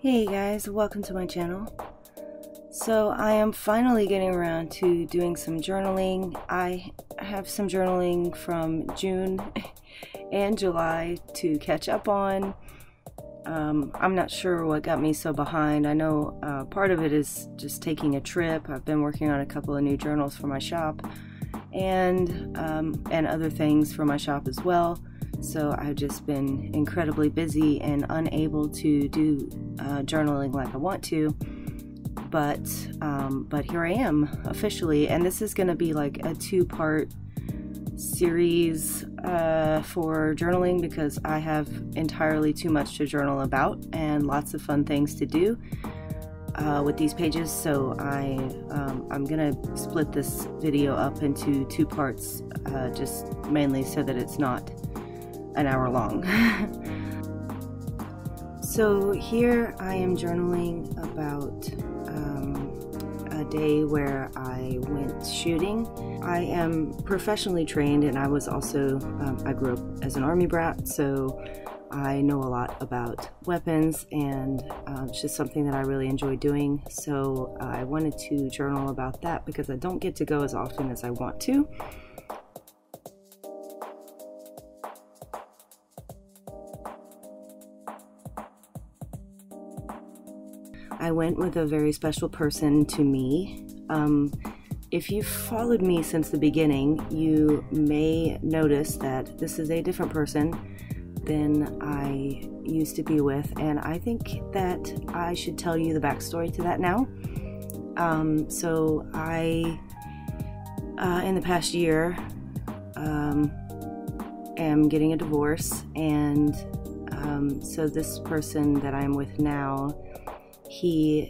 Hey guys, welcome to my channel. So I am finally getting around to doing some journaling. I have some journaling from June and July to catch up on. I'm not sure what got me so behind. I know part of it is just taking a trip. I've been working on a couple of new journals for my shop and other things for my shop as well. So I've just been incredibly busy and unable to do journaling like I want to, but here I am officially, and this is going to be like a two-part series for journaling because I have entirely too much to journal about and lots of fun things to do with these pages. So I'm gonna split this video up into two parts, just mainly so that it's not an hour long. So here I am journaling about a day where I went shooting. I am professionally trained, and I was also, I grew up as an Army brat, so I know a lot about weapons, and it's just something that I really enjoy doing. So I wanted to journal about that because I don't get to go as often as I want to. I went with a very special person to me. If you've followed me since the beginning, you may notice that this is a different person than I used to be with, and I think that I should tell you the backstory to that now. So I, in the past year, am getting a divorce, and so this person that I'm with now, he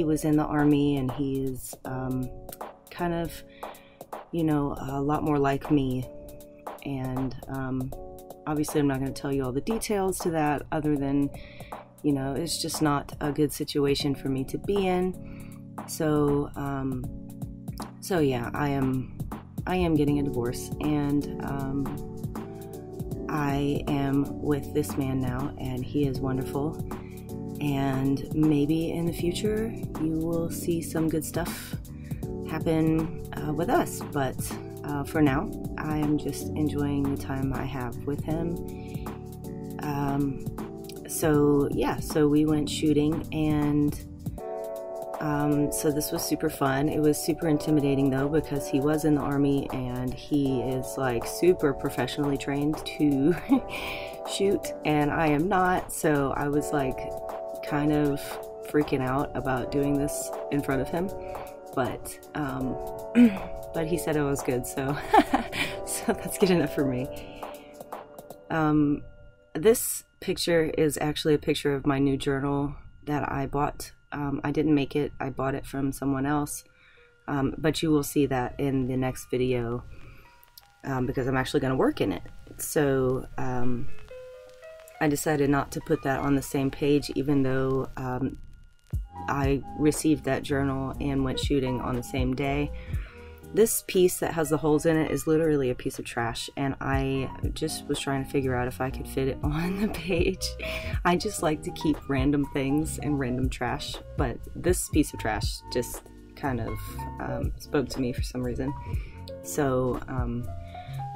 was in the Army, and he's kind of, you know, a lot more like me. And obviously I'm not going to tell you all the details to that, other than, you know, it's just not a good situation for me to be in. So so yeah, I am getting a divorce, and I am with this man now, and he is wonderful, and maybe in the future you will see some good stuff happen with us, but for now I am just enjoying the time I have with him. So yeah, so we went shooting, and so this was super fun. It was super intimidating though, because he was in the Army and he is like super professionally trained to shoot, and I am not. So I was like kind of freaking out about doing this in front of him, but he said it was good, so so that's good enough for me. This picture is actually a picture of my new journal that I bought. I didn't make it, I bought it from someone else, but you will see that in the next video because I'm actually going to work in it. So I decided not to put that on the same page, even though I received that journal and went shooting on the same day. This piece that has the holes in it is literally a piece of trash, and I just was trying to figure out if I could fit it on the page. I just like to keep random things and random trash, but this piece of trash just kind of spoke to me for some reason. So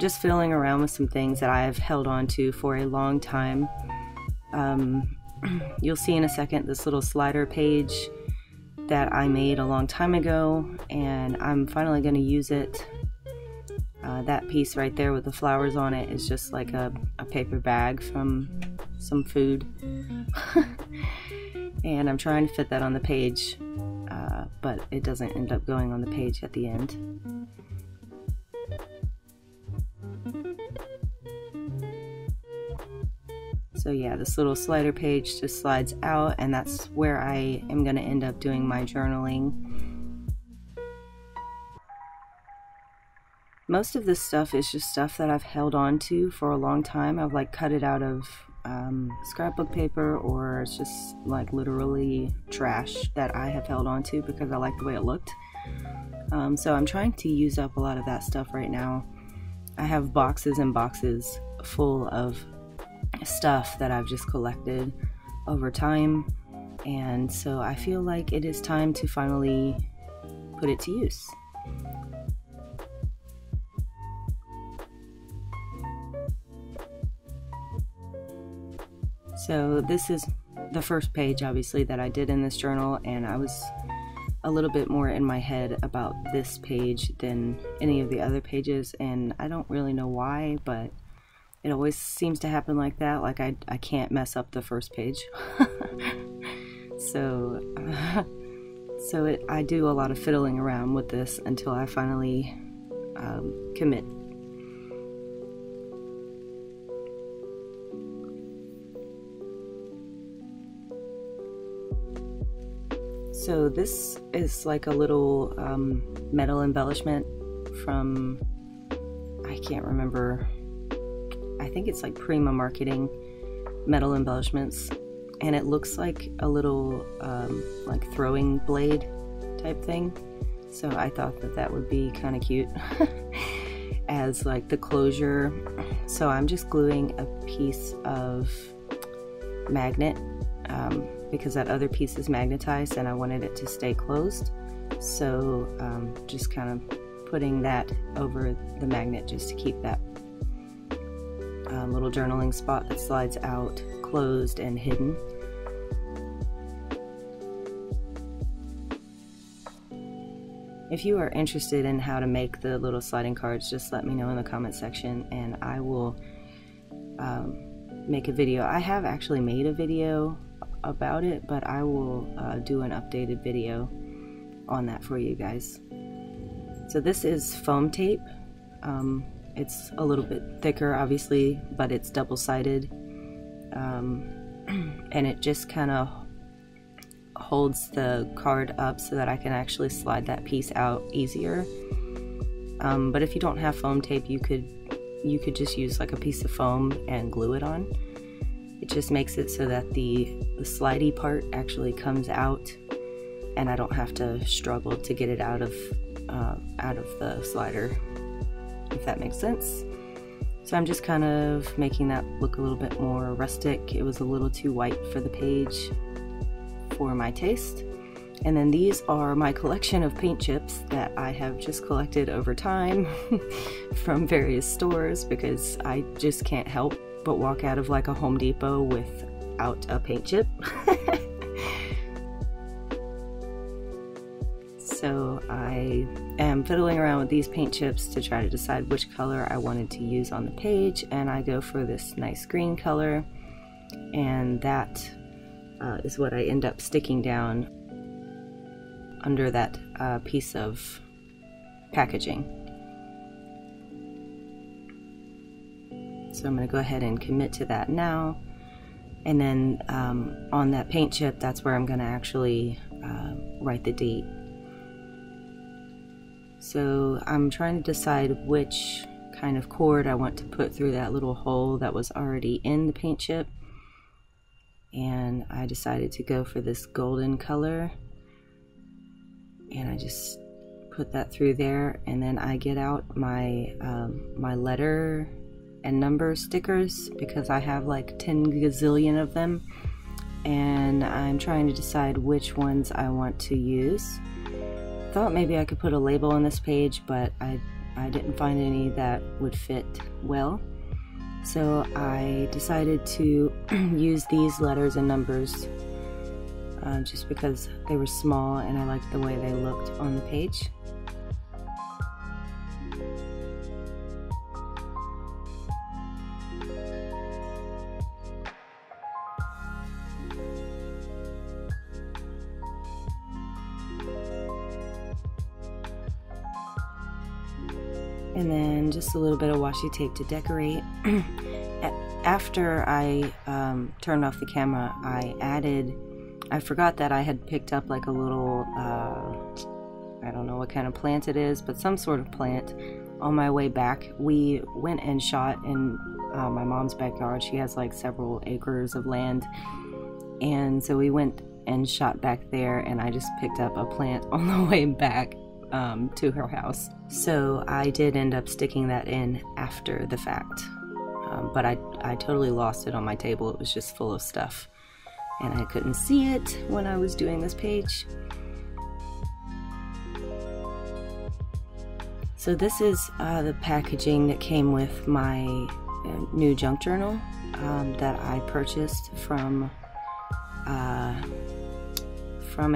just fiddling around with some things that I've held on to for a long time. You'll see in a second this little slider page that I made a long time ago, and I'm finally going to use it. That piece right there with the flowers on it is just like a paper bag from some food. And I'm trying to fit that on the page, but it doesn't end up going on the page at the end. So yeah, this little slider page just slides out, and that's where I am going to end up doing my journaling. Most of this stuff is just stuff that I've held on to for a long time. I've like cut it out of scrapbook paper, or it's just like literally trash that I have held on to because I like the way it looked. So I'm trying to use up a lot of that stuff right now. I have boxes and boxes full of stuff that I've just collected over time, and so I feel like it is time to finally put it to use. So this is the first page, obviously, that I did in this journal, and I was a little bit more in my head about this page than any of the other pages, and I don't really know why, but it always seems to happen like that. Like I can't mess up the first page. I do a lot of fiddling around with this until I finally commit. So this is like a little metal embellishment from, I can't remember, I think it's like Prima Marketing metal embellishments, and it looks like a little like throwing blade type thing. So I thought that that would be kind of cute as like the closure. So I'm just gluing a piece of magnet because that other piece is magnetized and I wanted it to stay closed. So just kind of putting that over the magnet just to keep that little journaling spot that slides out closed and hidden. If you are interested in how to make the little sliding cards, just let me know in the comment section and I will make a video. I have actually made a video about it, but I will do an updated video on that for you guys. So this is foam tape. It's a little bit thicker, obviously, but it's double-sided, and it just kind of holds the card up so that I can actually slide that piece out easier. But if you don't have foam tape, you could just use like a piece of foam and glue it on. It just makes it so that the slidey part actually comes out, and I don't have to struggle to get it out of the slider, if that makes sense. So I'm just kind of making that look a little bit more rustic. It was a little too white for the page for my taste. And then these are my collection of paint chips that I have just collected over time from various stores, because I just can't help but walk out of like a Home Depot without a paint chip. So I am fiddling around with these paint chips to try to decide which color I wanted to use on the page, and I go for this nice green color, and that is what I end up sticking down under that piece of packaging. So I'm going to go ahead and commit to that now, and then on that paint chip, that's where I'm going to actually write the date. So I'm trying to decide which kind of cord I want to put through that little hole that was already in the paint chip, and I decided to go for this golden color, and I just put that through there, and then I get out my my letter and number stickers, because I have like 10 gazillion of them, and I'm trying to decide which ones I want to use. Thought maybe I could put a label on this page, but I didn't find any that would fit well. So I decided to use these letters and numbers just because they were small and I liked the way they looked on the page. And then just a little bit of washi tape to decorate. After I turned off the camera, I forgot that I had picked up like a little, I don't know what kind of plant it is, but some sort of plant on my way back. We went and shot in my mom's backyard. She has like several acres of land, and so we went and shot back there, and I just picked up a plant on the way back to her house. So I did end up sticking that in after the fact, but I totally lost it on my table. It was just full of stuff. and I couldn't see it when I was doing this page. So this is the packaging that came with my new junk journal that I purchased from a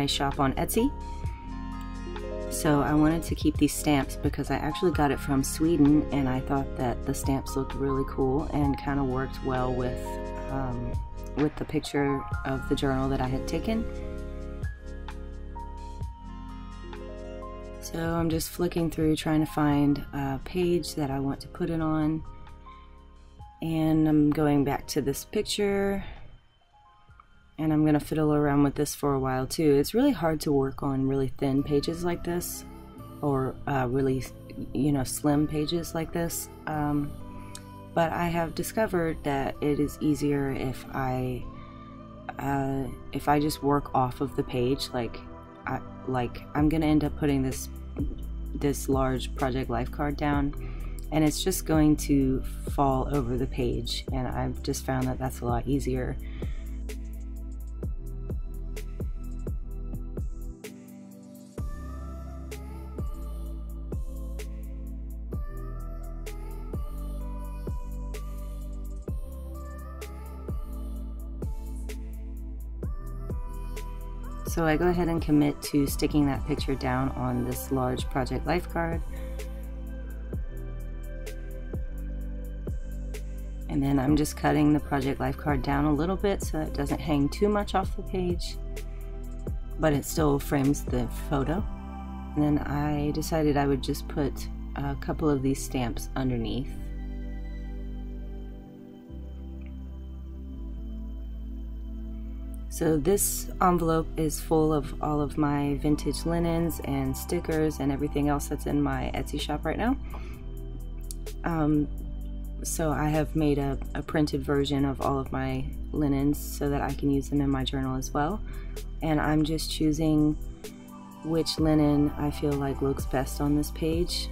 shop on Etsy. So I wanted to keep these stamps because I actually got it from Sweden, and I thought that the stamps looked really cool and kind of worked well with the picture of the journal that I had taken. So I'm just flicking through trying to find a page that I want to put it on, and I'm going back to this picture, and I'm gonna fiddle around with this for a while too. It's really hard to work on really thin pages like this, or really, you know, slim pages like this, but I have discovered that it is easier if I just work off of the page. Like I'm gonna end up putting this large Project Life card down, and it's just going to fall over the page, and I've just found that that's a lot easier. So I go ahead and commit to sticking that picture down on this large Project Life card. And then I'm just cutting the Project Life card down a little bit so it doesn't hang too much off the page, but it still frames the photo. And then I decided I would just put a couple of these stamps underneath. So this envelope is full of all of my vintage linens and stickers and everything else that's in my Etsy shop right now. So I have made a printed version of all of my linens so that I can use them in my journal as well. And I'm just choosing which linen I feel like looks best on this page.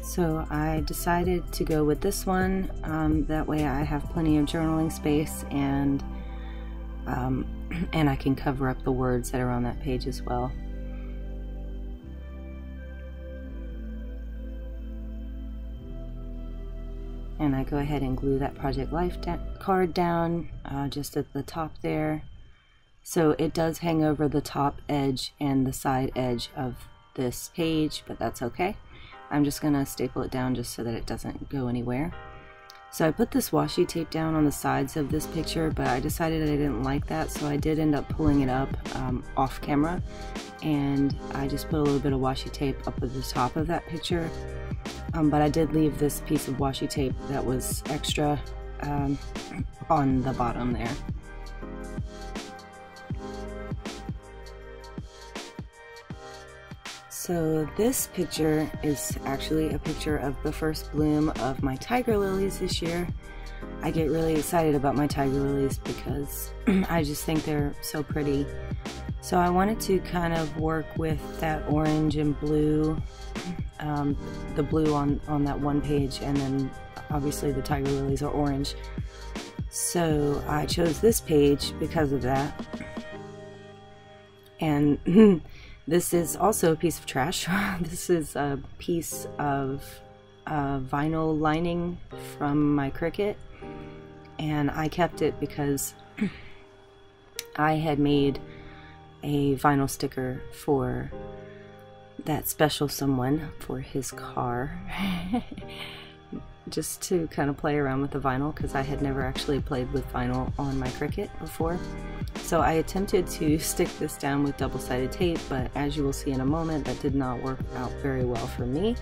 So I decided to go with this one, that way I have plenty of journaling space, and I can cover up the words that are on that page as well. And I go ahead and glue that Project Life card down just at the top there. So it does hang over the top edge and the side edge of this page, but that's okay. I'm just gonna staple it down just so that it doesn't go anywhere. So I put this washi tape down on the sides of this picture, but I decided I didn't like that, so I did end up pulling it up off camera, and I just put a little bit of washi tape up at the top of that picture. But I did leave this piece of washi tape that was extra on the bottom there. So this picture is actually a picture of the first bloom of my tiger lilies this year. I get really excited about my tiger lilies because I just think they're so pretty. So I wanted to kind of work with that orange and blue, the blue on that one page, and then obviously the tiger lilies are orange. So I chose this page because of that. And this is also a piece of trash. This is a piece of vinyl lining from my Cricut, and I kept it because I had made a vinyl sticker for that special someone for his car. Just to kind of play around with the vinyl, because I had never actually played with vinyl on my Cricut before. So I attempted to stick this down with double-sided tape, but as you will see in a moment, that did not work out very well for me.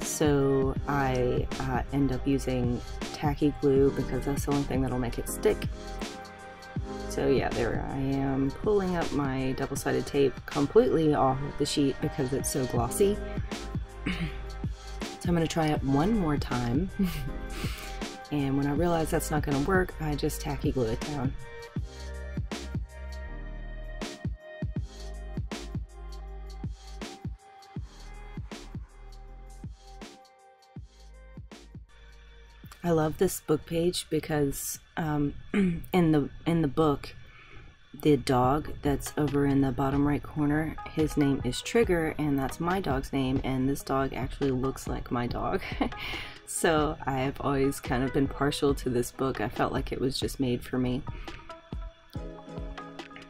So I end up using tacky glue because that's the only thing that'll make it stick. So yeah, there I am pulling up my double-sided tape completely off of the sheet because it's so glossy. So I'm going to try it one more time. And when I realize that's not going to work, I just tacky glue it down. I love this book page because in the book, the dog that's over in the bottom right corner, his name is Trigger, and that's my dog's name, and this dog actually looks like my dog. So I've always kind of been partial to this book. I felt like it was just made for me.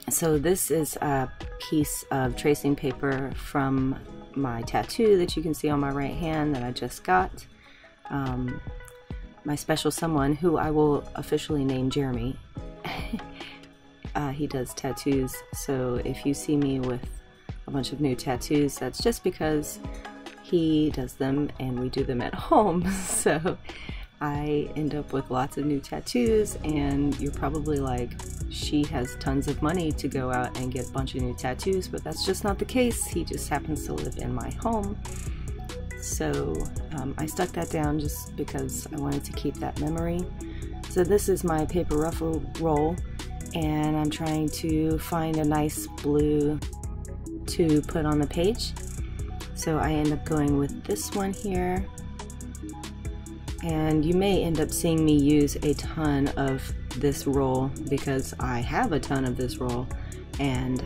So this is a piece of tracing paper from my tattoo that you can see on my right hand that I just got. My special someone, who I will officially name Jeremy. He does tattoos, so if you see me with a bunch of new tattoos, that's just because he does them and we do them at home. So I end up with lots of new tattoos, and you're probably like, she has tons of money to go out and get a bunch of new tattoos, but that's just not the case. He just happens to live in my home. So I stuck that down just because I wanted to keep that memory. So this is my paper ruffle roll, and I'm trying to find a nice blue to put on the page. So I end up going with this one here, and you may end up seeing me use a ton of this roll because I have a ton of this roll, and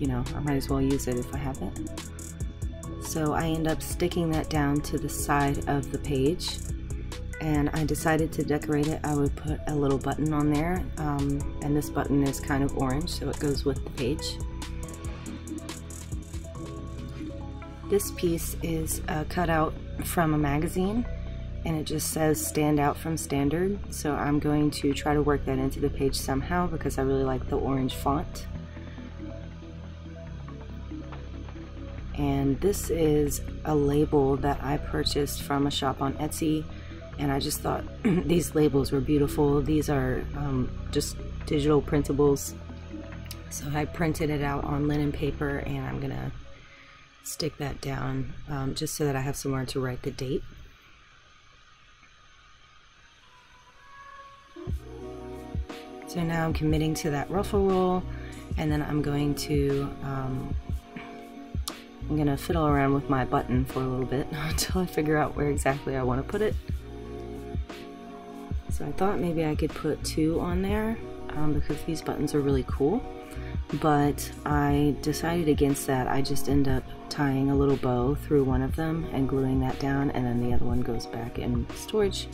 you know, I might as well use it if I have it. So I end up sticking that down to the side of the page, and I decided to decorate it. I would put a little button on there, and this button is kind of orange, so it goes with the page. This piece is a cutout from a magazine, and it just says "Stand Out from Standard," so I'm going to try to work that into the page somehow because I really like the orange font. And this is a label that I purchased from a shop on Etsy, and I just thought these labels were beautiful. These are just digital printables, so I printed it out on linen paper, and I'm gonna stick that down just so that I have somewhere to write the date. So now I'm committing to that ruffle roll, and then I'm gonna fiddle around with my button for a little bit until I figure out where exactly I want to put it. So I thought maybe I could put 2 on there because these buttons are really cool, but I decided against that. I just end up tying a little bow through one of them and gluing that down, and then the other one goes back in storage.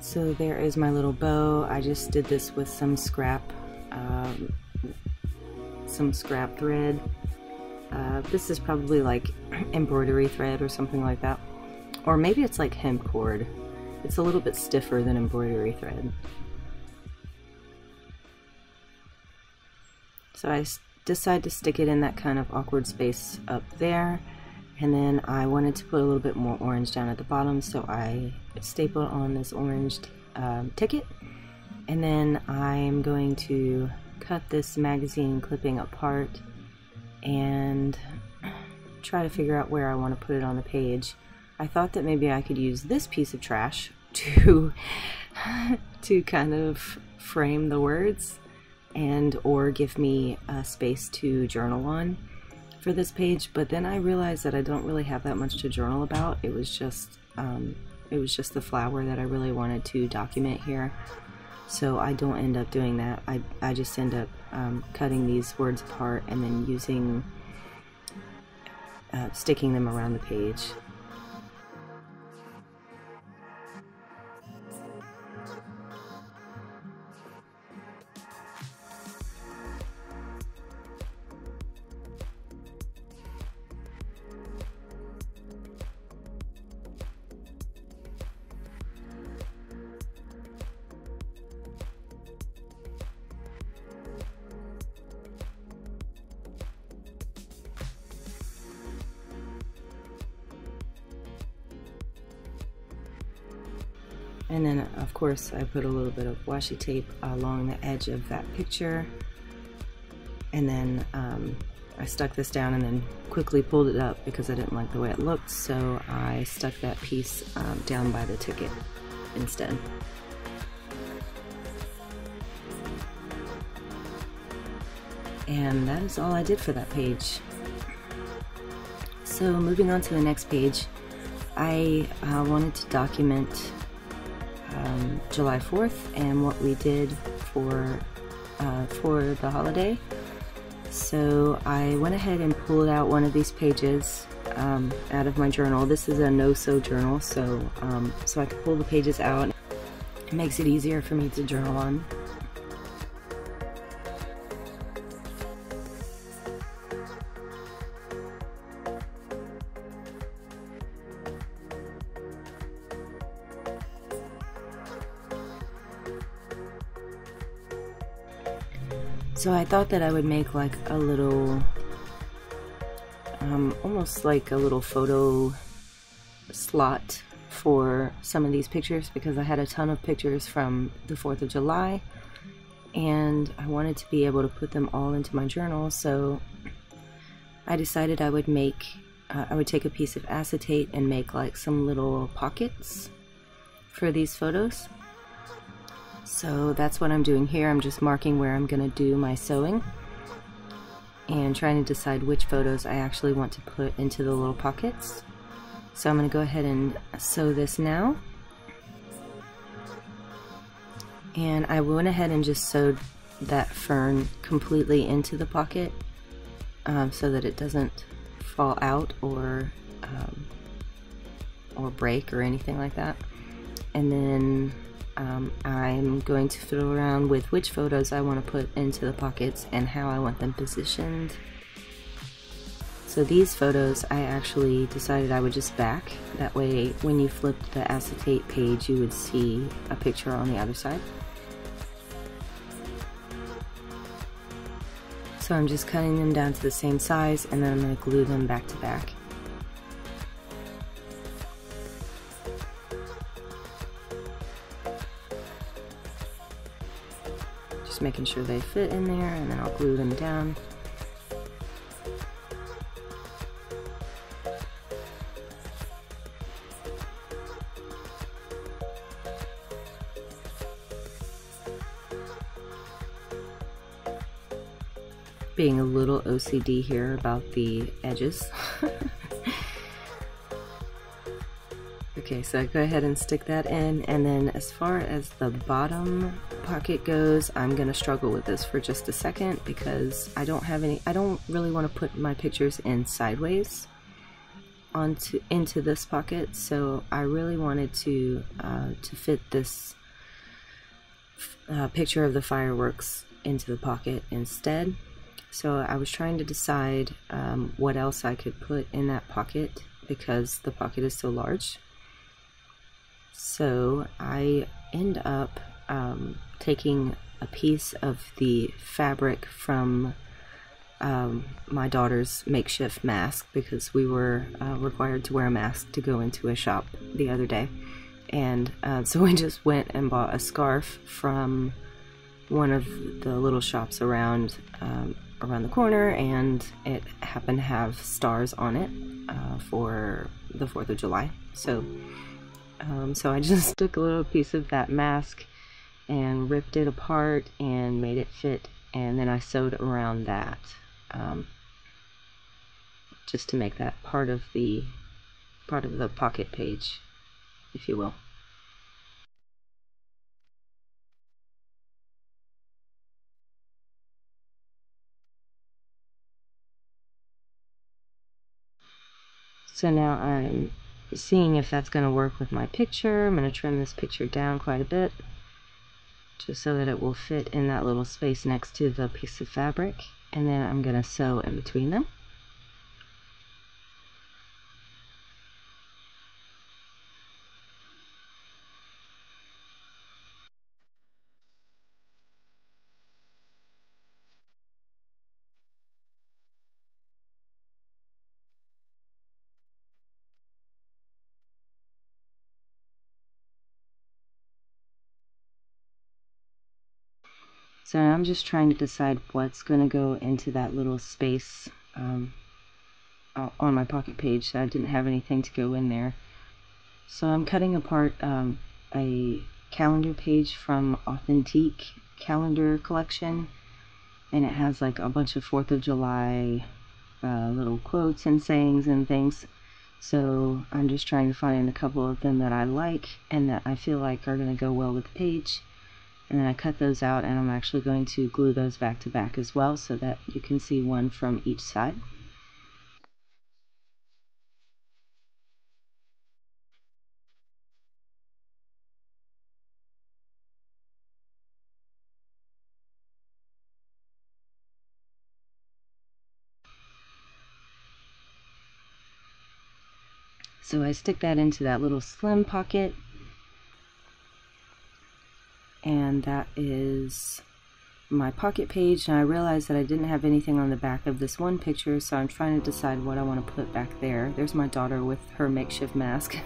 So there is my little bow. I just did this with some scrap thread. This is probably like embroidery thread or something like that. Or maybe it's like hemp cord. It's a little bit stiffer than embroidery thread. So I decided to stick it in that kind of awkward space up there. And then I wanted to put a little bit more orange down at the bottom, so I stapled on this orange ticket. And then I'm going to cut this magazine clipping apart and try to figure out where I want to put it on the page. I thought that maybe I could use this piece of trash to kind of frame the words and or give me a space to journal on for this page, but then I realized that I don't really have that much to journal about. It was just the flower that I really wanted to document here, so I don't end up doing that. I just end up cutting these words apart and then using sticking them around the page. And then of course I put a little bit of washi tape along the edge of that picture, and then I stuck this down and then quickly pulled it up because I didn't like the way it looked, so I stuck that piece down by the ticket instead. And that is all I did for that page. So moving on to the next page, I wanted to document July 4th and what we did for the holiday. So I went ahead and pulled out one of these pages out of my journal. This is a no-sew journal, so I can pull the pages out. It makes it easier for me to journal on. So I thought that I would make like a little, almost like a little photo slot for some of these pictures, because I had a ton of pictures from the 4th of July and I wanted to be able to put them all into my journal. So I decided I would take a piece of acetate and make like some little pockets for these photos. So that's what I'm doing here. I'm just marking where I'm going to do my sewing and trying to decide which photos I actually want to put into the little pockets. So I'm going to go ahead and sew this now. And I went ahead and just sewed that fern completely into the pocket so that it doesn't fall out or break or anything like that. And then I'm going to fiddle around with which photos I want to put into the pockets and how I want them positioned. So these photos I actually decided I would just back. That way when you flipped the acetate page you would see a picture on the other side. So I'm just cutting them down to the same size and then I'm going to glue them back to back. Just making sure they fit in there, and then I'll glue them down. Being a little OCD here about the edges. Okay, so I go ahead and stick that in, and then as far as the bottom pocket goes, I'm gonna struggle with this for just a second because I don't really want to put my pictures in sideways into this pocket, so I really wanted to fit this picture of the fireworks into the pocket instead. So I was trying to decide what else I could put in that pocket because the pocket is so large. So I end up taking a piece of the fabric from my daughter's makeshift mask, because we were required to wear a mask to go into a shop the other day. And so I just went and bought a scarf from one of the little shops around the corner, and it happened to have stars on it for the 4th of July. So I just took a little piece of that mask and ripped it apart and made it fit, and then I sewed around that just to make that part of the pocket page, if you will. So now I'm seeing if that's going to work with my picture. I'm going to trim this picture down quite a bit just so that it will fit in that little space next to the piece of fabric, and then I'm going to sew in between them. So I'm just trying to decide what's going to go into that little space on my pocket page. So I didn't have anything to go in there. So I'm cutting apart a calendar page from Authentique calendar collection, and it has like a bunch of 4th of July little quotes and sayings and things. So I'm just trying to find a couple of them that I like and that I feel like are going to go well with the page. And then I cut those out, and I'm actually going to glue those back to back as well so that you can see one from each side. So I stick that into that little slim pocket, and that is my pocket page. And I realized that I didn't have anything on the back of this one picture, so I'm trying to decide what I want to put back there. There's my daughter with her makeshift mask.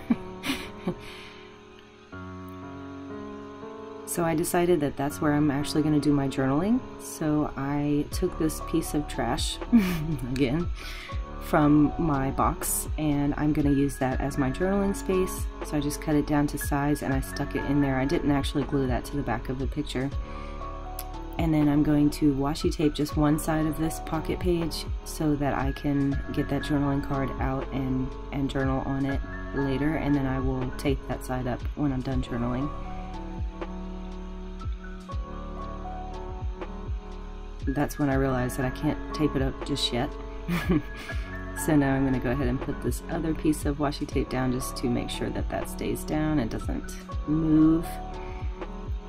So I decided that that's where I'm actually going to do my journaling. So I took this piece of trash, again, from my box, and I'm going to use that as my journaling space. So I just cut it down to size and I stuck it in there. I didn't actually glue that to the back of the picture. And then I'm going to washi tape just one side of this pocket page so that I can get that journaling card out and journal on it later, and then I will tape that side up when I'm done journaling. That's when I realized that I can't tape it up just yet. So now I'm going to go ahead and put this other piece of washi tape down just to make sure that that stays down and doesn't move.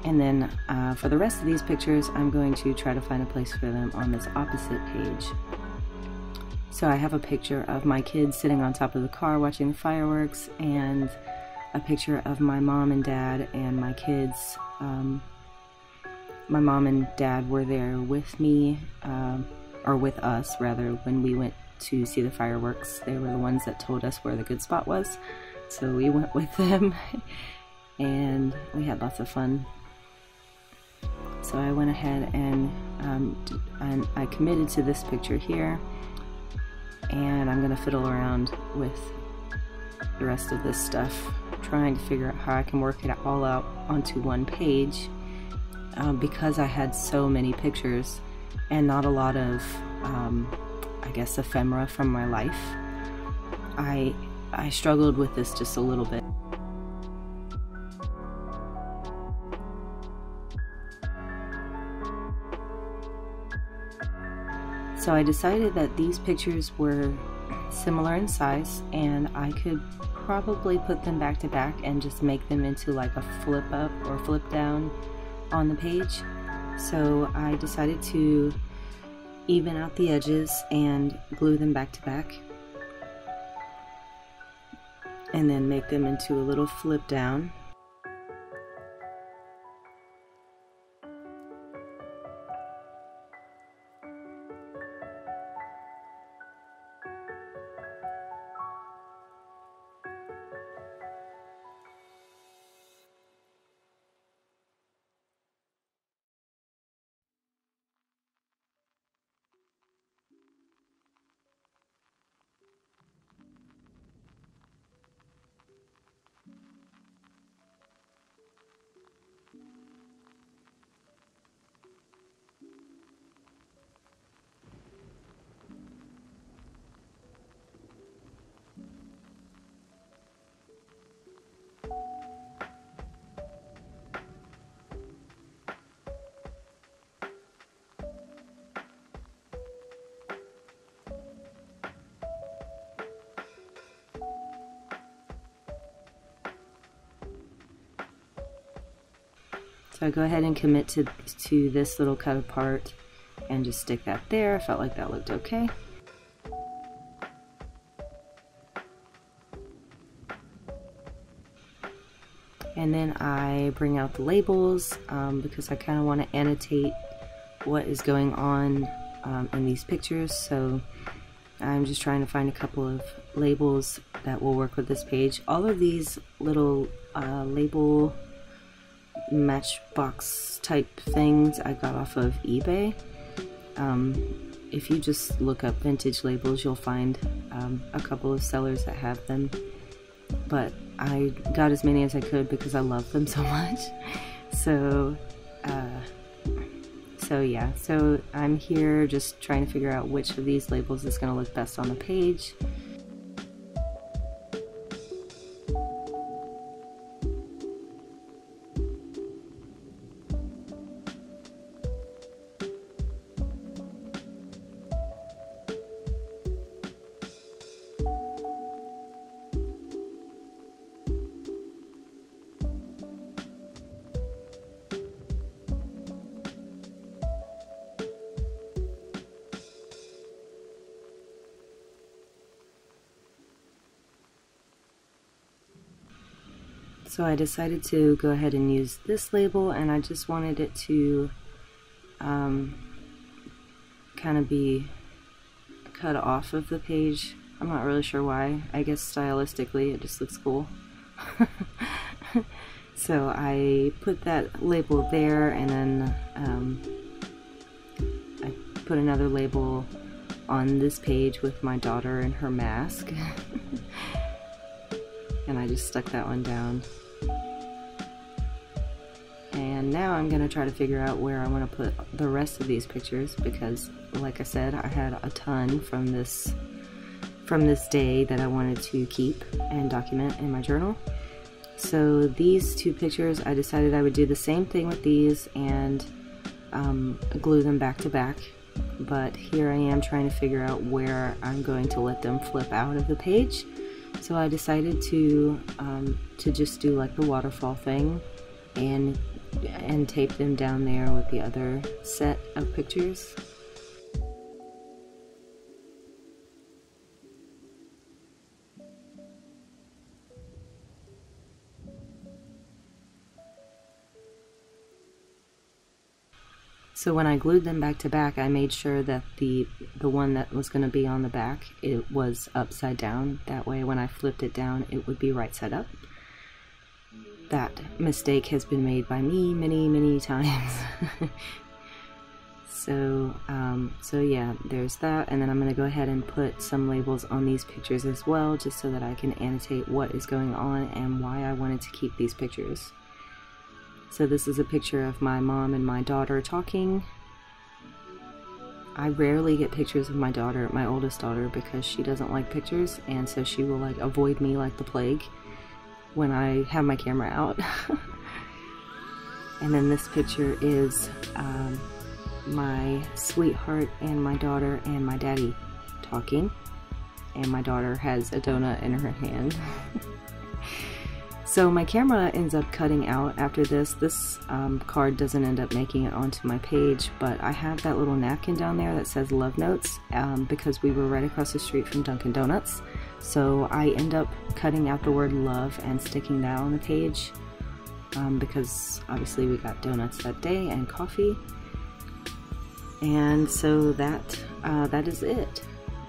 And then for the rest of these pictures, I'm going to try to find a place for them on this opposite page. So I have a picture of my kids sitting on top of the car watching the fireworks, and a picture of my mom and dad and my kids. My mom and dad were there with me, or with us rather, when we went to see the fireworks. They were the ones that told us where the good spot was, so we went with them and we had lots of fun. So I went ahead and I committed to this picture here, and I'm gonna fiddle around with the rest of this stuff, trying to figure out how I can work it all out onto one page. Because I had so many pictures and not a lot of, I guess, ephemera from my life, I struggled with this just a little bit. So I decided that these pictures were similar in size, and I could probably put them back to back and just make them into like a flip up or flip down on the page. So I decided to even out the edges and glue them back to back, and then make them into a little flip down. So I go ahead and commit to this little cut apart and just stick that there. I felt like that looked okay. And then I bring out the labels because I kind of want to annotate what is going on in these pictures. So I'm just trying to find a couple of labels that will work with this page. All of these little label matchbox type things I got off of eBay. If you just look up vintage labels, you'll find a couple of sellers that have them, but I got as many as I could because I love them so much. So yeah, so I'm here just trying to figure out which of these labels is going to look best on the page. So I decided to go ahead and use this label, and I just wanted it to kind of be cut off of the page. I'm not really sure why. I guess stylistically it just looks cool. So I put that label there, and then I put another label on this page with my daughter and her mask. And I just stuck that one down. And now I'm going to try to figure out where I want to put the rest of these pictures, because like I said, I had a ton from this day that I wanted to keep and document in my journal. So these two pictures, I decided I would do the same thing with these and glue them back to back. But here I am trying to figure out where I'm going to let them flip out of the page. So I decided to just do like the waterfall thing and tape them down there with the other set of pictures. So when I glued them back to back, I made sure that the one that was going to be on the back, it was upside down. That way when I flipped it down, it would be right side up. That mistake has been made by me many times. So yeah, there's that, and then I'm going to go ahead and put some labels on these pictures as well, just so that I can annotate what is going on and why I wanted to keep these pictures. So this is a picture of my mom and my daughter talking. I rarely get pictures of my daughter, my oldest daughter, because she doesn't like pictures, and so she will like avoid me like the plague when I have my camera out. And then this picture is my sweetheart and my daughter and my daddy talking, and my daughter has a donut in her hand. So my camera ends up cutting out after this. This card doesn't end up making it onto my page, but I have that little napkin down there that says Love Notes because we were right across the street from Dunkin' Donuts. So I end up cutting out the word love and sticking that on the page because obviously we got donuts that day and coffee. And so that is it.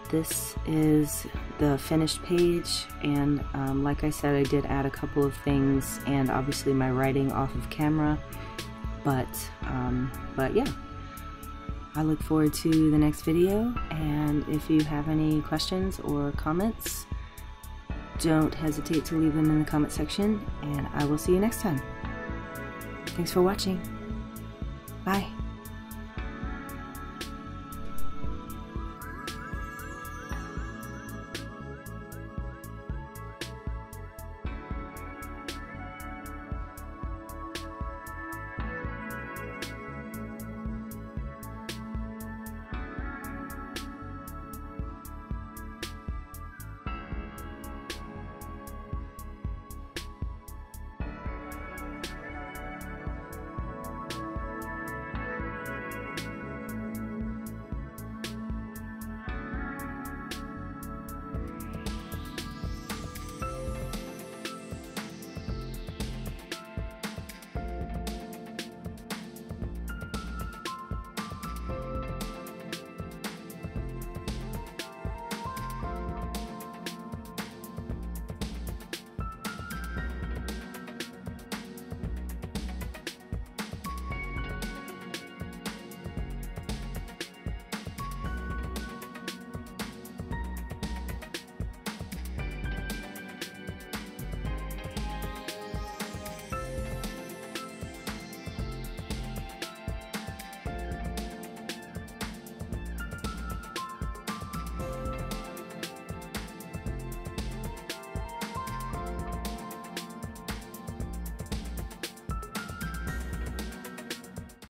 This is the finished page, and like I said, I did add a couple of things and obviously my writing off of camera, but yeah, I look forward to the next video, and if you have any questions or comments, don't hesitate to leave them in the comment section, and I will see you next time. Thanks for watching. Bye.